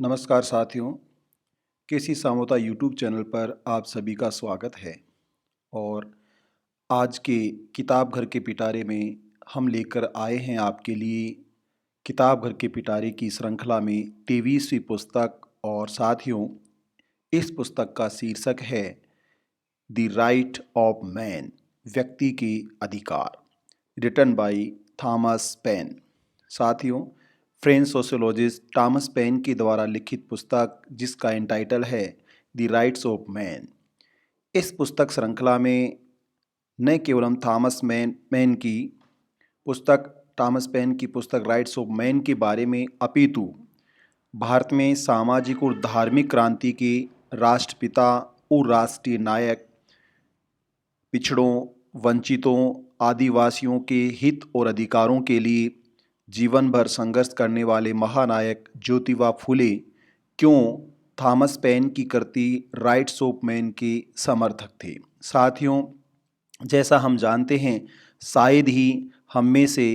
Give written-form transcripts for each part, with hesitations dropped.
नमस्कार साथियों, केसी Samota YouTube channel पर आप सभी का स्वागत है। और आज के किताब घर के पिटारे में हम लेकर आए हैं आपके लिए किताब घर के पिटारे की श्रृंखला में 23वीं पुस्तक। और साथियों, इस पुस्तक का शीर्षक है द राइट ऑफ मैन, व्यक्ति के अधिकार, रिटन बाय थॉमस पेन। साथियों, फ्रेंच सोशियोलॉजिस्ट थॉमस पेन के द्वारा लिखित पुस्तक जिसका टाइटल है द राइट्स ऑफ मैन। इस पुस्तक श्रृंखला में न केवल हम थॉमस पेन की पुस्तक राइट्स ऑफ मैन के बारे में, अपितु भारत में सामाजिक और धार्मिक क्रांति के राष्ट्रपिता और राष्ट्रीय नायक, पिछड़ों, वंचितों, आदिवासियों के हित और अधिकारों के लिए जीवन भर संघर्ष करने वाले महानायक ज्योतिबा फुले क्यों थॉमस पेन की कृति राइट्स ऑफ मैन के समर्थक थे। साथियों, जैसा हम जानते हैं, शायद ही हम में से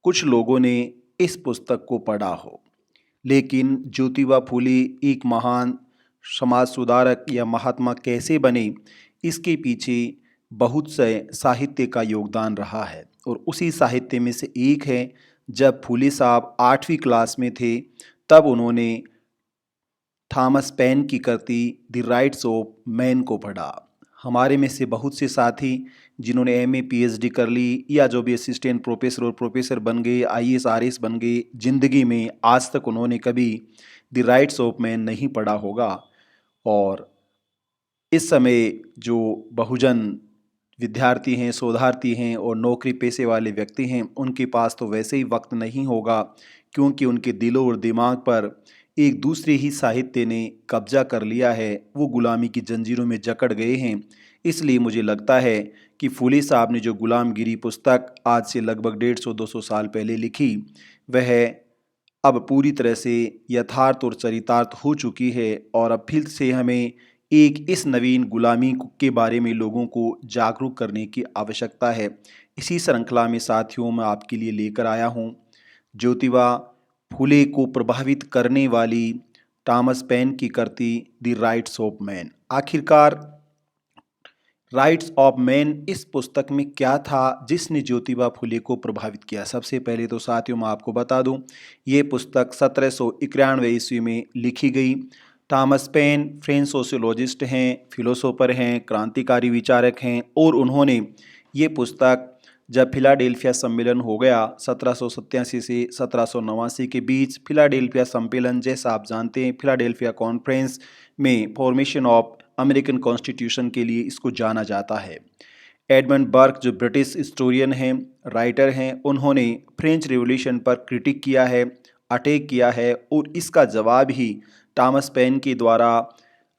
कुछ लोगों ने इस पुस्तक को पढ़ा हो, लेकिन ज्योतिबा फुले एक महान समाज सुधारक या महात्मा कैसे बने, इसके पीछे बहुत से साहित्य का योगदान रहा है। और उसी साहित्य में से एक है, जब फुले साहब 8वीं क्लास में थे तब उन्होंने थॉमस पेन की कृति द राइट्स ऑफ मैन को पढ़ा। हमारे में से बहुत से साथी जिन्होंने एमए पीएचडी कर ली या जो भी असिस्टेंट प्रोफेसर और प्रोफेसर बन गए, आईएएस आरएएस बन गए, जिंदगी में आज तक उन्होंने कभी द राइट्स ऑफ मैन नहीं पढ़ा होगा। और इस समय जो बहुजन विद्यार्थी हैं, शोधार्थी हैं और नौकरी पेशे वाले व्यक्ति हैं, उनके पास तो वैसे ही वक्त नहीं होगा, क्योंकि उनके दिलों और दिमाग पर एक दूसरे ही साहित्य ने कब्जा कर लिया है, वो गुलामी की जंजीरों में जकड़ गए हैं। इसलिए मुझे लगता है कि फुले साहब ने जो गुलामगिरी पुस्तक आज से लगभग 150-200 साल पहले लिखी, वह अब पूरी तरह से यथार्थ और चरितार्थ हो चुकी है। और अब फिर से हमें एक इस नवीन गुलामी के बारे में लोगों को जागरूक करने की आवश्यकता है। इसी श्रृंखला में साथियों, मैं आपके लिए लेकर आया हूँ ज्योतिबा फुले को प्रभावित करने वाली थॉमस पेन की कृति द राइट्स ऑफ मैन। आखिरकार राइट्स ऑफ मैन इस पुस्तक में क्या था जिसने ज्योतिबा फुले को प्रभावित किया। सबसे पहले तो साथियों मैं आपको बता दूं, ये पुस्तक 1791 ईस्वी में लिखी गई। थॉमस पेन फ्रेंच सोशियोलॉजिस्ट हैं, फिलोसोफर हैं, क्रांतिकारी विचारक हैं, और उन्होंने ये पुस्तक जब फिलाडेल्फिया सम्मेलन हो गया 1787 से 1789 के बीच, फिलाडेल्फिया सम्मेलन जैसा आप जानते हैं, फिलाडेल्फिया कॉन्फ्रेंस में फॉर्मेशन ऑफ अमेरिकन कॉन्स्टिट्यूशन के लिए इसको जाना जाता है। एडमंड बर्क जो ब्रिटिश हिस्टोरियन हैं, राइटर हैं, उन्होंने फ्रेंच रिवॉल्यूशन पर क्रिटिक किया है, अटैक किया है, और इसका जवाब ही थॉमस पेन के द्वारा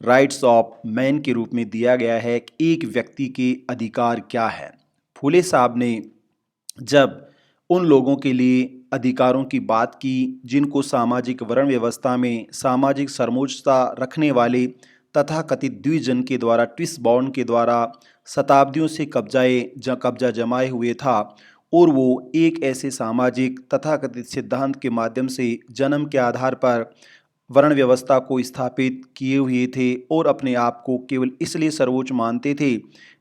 राइट्स ऑफ मैन के रूप में दिया गया है कि एक व्यक्ति के अधिकार क्या है। फुले साहब ने जब उन लोगों के लिए अधिकारों की बात की जिनको सामाजिक वर्ण व्यवस्था में सामाजिक सर्वोच्चता रखने वाले तथाकथित द्विजन के द्वारा, ट्विस्ट बॉन्ड के द्वारा शताब्दियों से कब्जा जमाए हुए था, और वो एक ऐसे सामाजिक तथाकथित सिद्धांत के माध्यम से जन्म के आधार पर वर्ण व्यवस्था को स्थापित किए हुए थे और अपने आप को केवल इसलिए सर्वोच्च मानते थे,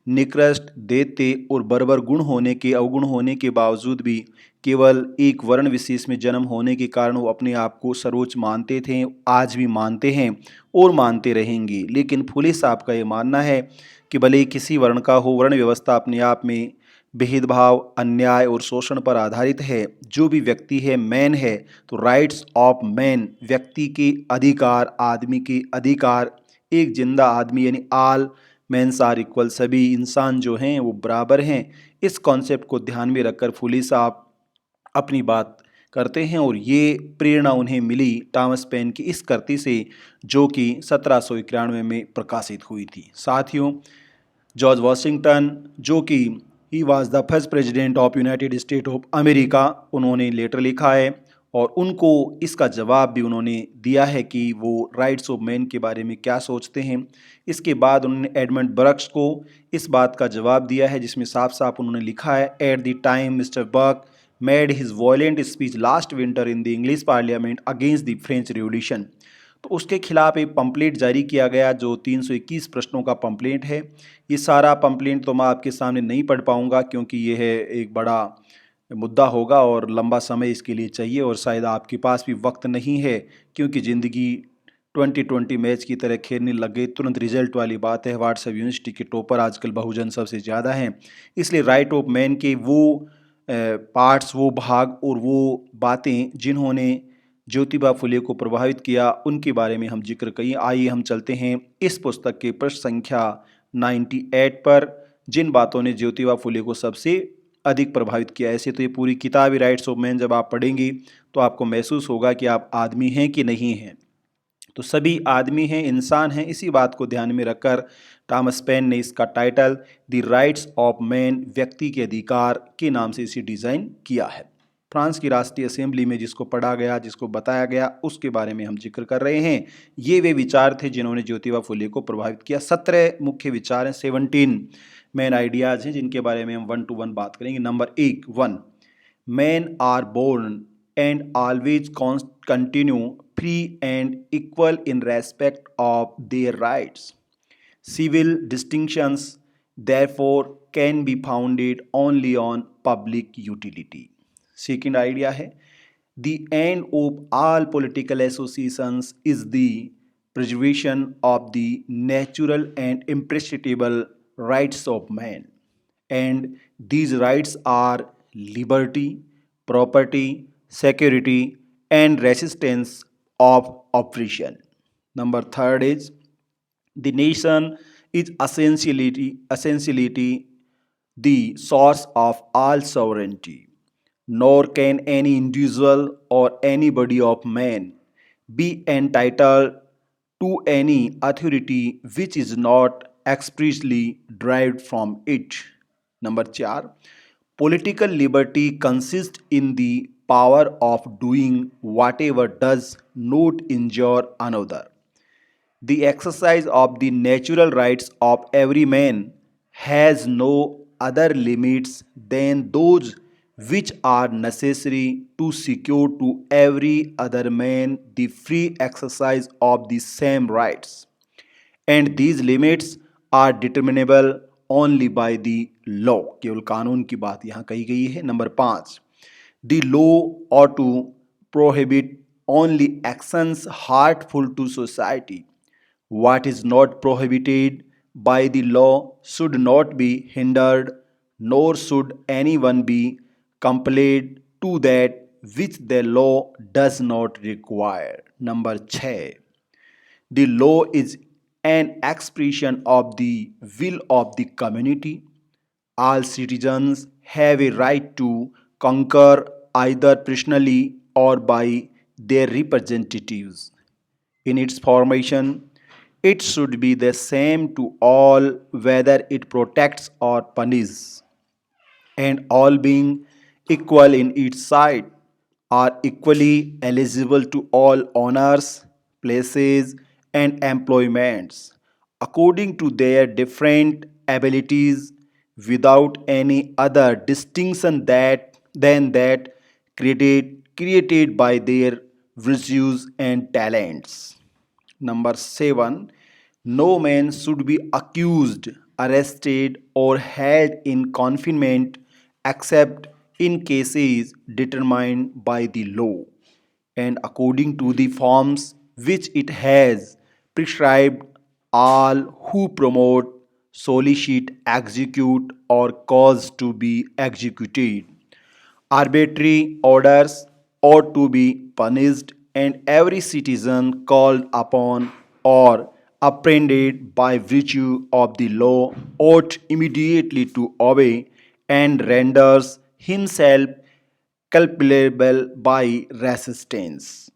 निकृष्ट, दैत्य और बर्बर गुण होने के, अवगुण होने के बावजूद भी केवल एक वर्ण विशेष में जन्म होने के कारण वो अपने आप को सर्वोच्च मानते थे, आज भी मानते हैं और मानते रहेंगे। लेकिन फुले साहब का ये मानना है कि भले किसी वर्ण का हो, वर्ण व्यवस्था अपने आप में भेदभाव, अन्याय और शोषण पर आधारित है। जो भी व्यक्ति है मैन है, तो राइट्स ऑफ मैन, व्यक्ति के अधिकार, आदमी के अधिकार, एक जिंदा आदमी यानी ऑल मेंस आर इक्वल, सभी इंसान जो हैं वो बराबर हैं। इस कॉन्सेप्ट को ध्यान में रखकर फुले साहब अपनी बात करते हैं, और ये प्रेरणा उन्हें मिली थॉमस पेन की इस कृति से, जो कि 1791 में प्रकाशित हुई थी। साथियों, जॉर्ज वॉशिंगटन, जो कि he was the first president of United state of America, उन्होंने लेटर लिखा है और उनको इसका जवाब भी उन्होंने दिया है कि वो राइट्स ऑफ मैन के बारे में क्या सोचते हैं। इसके बाद उन्होंने एडमंड बर्क्स को इस बात का जवाब दिया है, जिसमें साफ साफ उन्होंने लिखा है, at the time mister Burke made his violent speech last winter in the English parliament against the French revolution. तो उसके खिलाफ एक पंपलेट जारी किया गया जो 321 प्रश्नों का पंपलेट है। ये सारा पंपलेट तो मैं आपके सामने नहीं पढ़ पाऊंगा क्योंकि ये है एक बड़ा मुद्दा होगा और लंबा समय इसके लिए चाहिए और शायद आपके पास भी वक्त नहीं है क्योंकि ज़िंदगी 2020 मैच की तरह खेलने लग गई। तुरंत रिजल्ट वाली बात है। व्हाट्सएप यूनिवर्सिटी के टॉपर आजकल बहुजन सबसे ज़्यादा हैं, इसलिए राइट ऑफ मैन के वो पार्ट्स, वो भाग और वो बातें जिन्होंने ज्योतिबा फुले को प्रभावित किया उनके बारे में हम जिक्र करें। आइए हम चलते हैं इस पुस्तक के पृष्ठ संख्या 98 पर, जिन बातों ने ज्योतिबा फुले को सबसे अधिक प्रभावित किया। ऐसे तो ये पूरी किताब ही राइट्स ऑफ मैन जब आप पढ़ेंगे तो आपको महसूस होगा कि आप आदमी हैं कि नहीं हैं। तो सभी आदमी हैं, इंसान हैं। इसी बात को ध्यान में रखकर थॉमस पेन ने इसका title the rights of man, व्यक्ति के अधिकार के नाम से इसे डिज़ाइन किया है। फ्रांस की राष्ट्रीय असेंबली में जिसको पढ़ा गया, जिसको बताया गया, उसके बारे में हम जिक्र कर रहे हैं। ये वे विचार थे जिन्होंने ज्योतिबा फुले को प्रभावित किया। 17 मुख्य विचार हैं, 17 मेन आइडियाज़ हैं जिनके बारे में हम 1 to 1 बात करेंगे। Number 1, man are born and always continue free and equal in respect of their rights. Civil distinctions, therefore, can be founded only on public utility. Second idea है, the end of all political associations is the preservation of the natural and imprescriptible rights of man. And these rights are liberty, property, security, and resistance of oppression. Number 3 is the nation is essentially the source of all sovereignty, nor can any individual or any body of man be entitled to any authority which is not expressly derived from it. Number 4, political liberty consists in the power of doing whatever does not injure another. The exercise of the natural rights of every man has no other limits than those which are necessary to secure to every other man the free exercise of the same rights. And these limits are determinable only by the law. केवल कानून की बात यहाँ कही गई है। Number 5, the law ought to prohibit only actions harmful to society. What is not prohibited by the law should not be hindered, nor should anyone be compelled to that which the law does not require. Number 6, the law is an expression of the will of the community. All citizens have a right to conquer either personally or by their representatives. In its formation, it should be the same to all whether it protects or punishes, and all being equal in its sight are equally eligible to all honors, places, and employments according to their different abilities without any other distinction than that created by their virtues and talents. Number 7, no man should be accused, arrested, or held in confinement except in cases determined by the law and according to the forms which it has prescribed. All who promote, solicit, execute, or cause to be executed arbitrary orders ought to be punished, and every citizen called upon or apprehended by virtue of the law ought immediately to obey and renders himself culpable by resistance.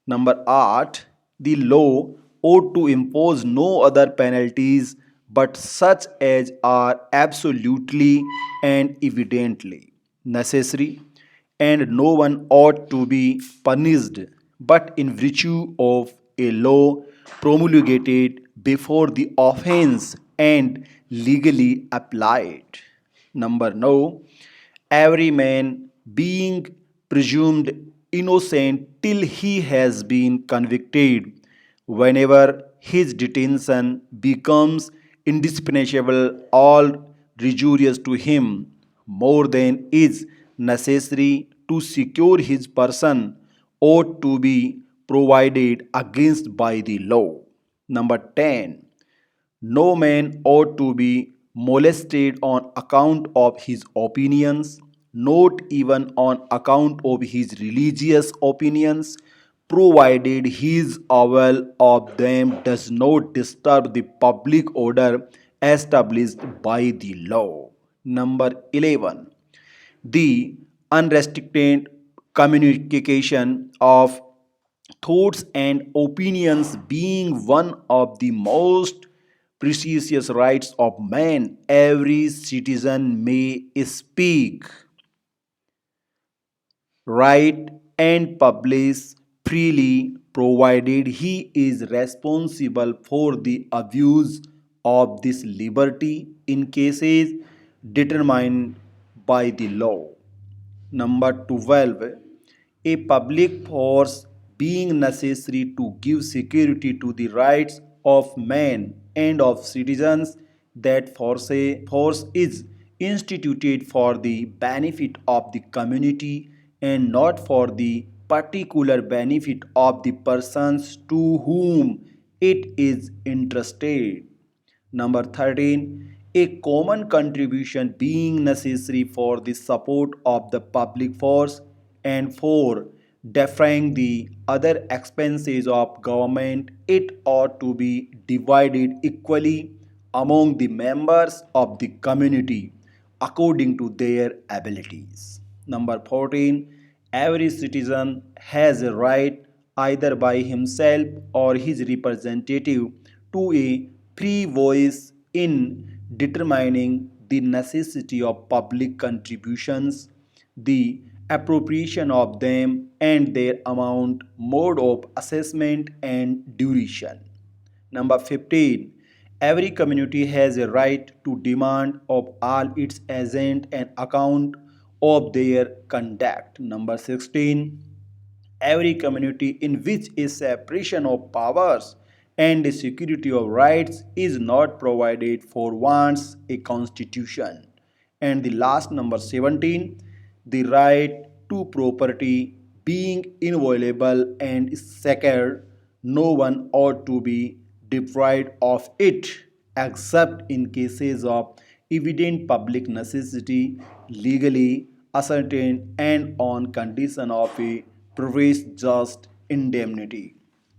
Number 8, the law ought to impose no other penalties but such as are absolutely and evidently necessary, and no one ought to be punished but in virtue of a law promulgated before the offense and legally applied. Number 9, every man being presumed innocent till he has been convicted whenever his detention becomes indispensable or rigorous to him more than is necessary to secure his person ought to be provided against by the law. Number 10. No man ought to be molested on account of his opinions, not even on account of his religious opinions, provided his avowal of them does not disturb the public order established by the law. Number 11. The unrestricted communication of thoughts and opinions being one of the most precious rights of man, every citizen may speak, write, and publish freely, provided he is responsible for the abuse of this liberty in cases determined by the law. Number 12. A public force being necessary to give security to the rights of men and of citizens, that force is instituted for the benefit of the community and not for the particular benefit of the persons to whom it is entrusted. Number 13. A common contribution being necessary for the support of the public force and for defraying the other expenses of government, it ought to be divided equally among the members of the community according to their abilities. Number 14. Every citizen has a right, either by himself or his representative, to a free voice in determining the necessity of public contributions, the appropriation of them, and their amount, mode of assessment, and duration. Number 15. Every community has a right to demand of all its agents an account of their conduct. Number 16. Every community in which a separation of powers and a security of rights is not provided for wants a constitution. And the last, number 17, the right to property being inviolable and sacred, no one ought to be deprived of it except in cases of evident public necessity, legally ascertained, and on condition of a provides just indemnity.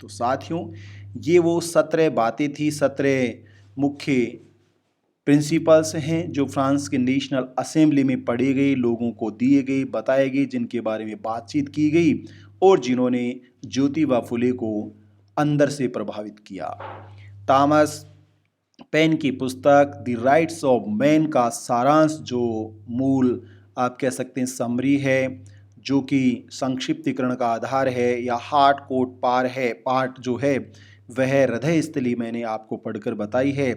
तो साथियों, ये वो 17 बातें थी, 17 मुख्य principles हैं जो France के नेशनल असेंबली में पढ़ी गई, लोगों को दिए गए, बताए गए, जिनके बारे में बातचीत की गई और जिन्होंने ज्योतिबा फुले को अंदर से प्रभावित किया। थॉमस पेन की पुस्तक द राइट्स ऑफ मैन का सारांश, जो मूल आप कह सकते हैं समरी है, जो कि संक्षिप्तीकरण का आधार है या हार्ट कोट पार्ट जो है वह हृदय स्थली मैंने आपको पढ़कर बताई है।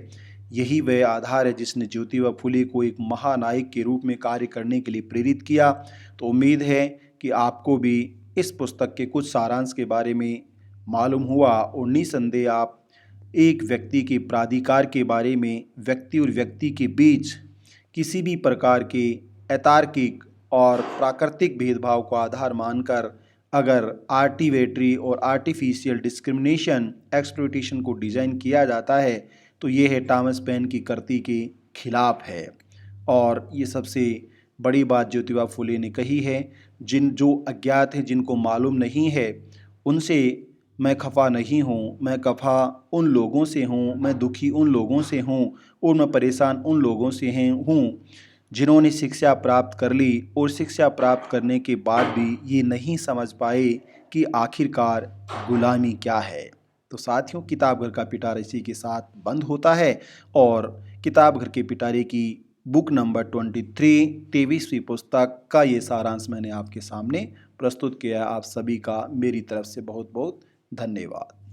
यही वह आधार है जिसने ज्योतिबा फुले को एक महानायक के रूप में कार्य करने के लिए प्रेरित किया। तो उम्मीद है कि आपको भी इस पुस्तक के कुछ सारांश के बारे में मालूम हुआ और निसंदेह आप एक व्यक्ति के प्राधिकार के बारे में, व्यक्ति और व्यक्ति के बीच किसी भी प्रकार के अतार्किक और प्राकृतिक भेदभाव को आधार मानकर अगर आर्टिवेटरी और आर्टिफिशियल डिस्क्रिमिनेशन एक्सप्लॉयटेशन को डिज़ाइन किया जाता है तो ये है थॉमस पेन की कृति के खिलाफ है। और ये सबसे बड़ी बात ज्योतिबा फुले ने कही है, जो अज्ञात हैं, जिनको मालूम नहीं है, उनसे मैं खफा नहीं हूँ, मैं खफा उन लोगों से हूँ, मैं दुखी उन लोगों से हूँ और मैं परेशान उन लोगों से हूँ जिन्होंने शिक्षा प्राप्त कर ली और शिक्षा प्राप्त करने के बाद भी ये नहीं समझ पाए कि आखिरकार गुलामी क्या है। तो साथियों, किताब घर का पिटारा इसी के साथ बंद होता है और किताब घर के पिटारे की बुक नंबर 23वीं पुस्तक का ये सारांश मैंने आपके सामने प्रस्तुत किया। आप सभी का मेरी तरफ से बहुत बहुत धन्यवाद।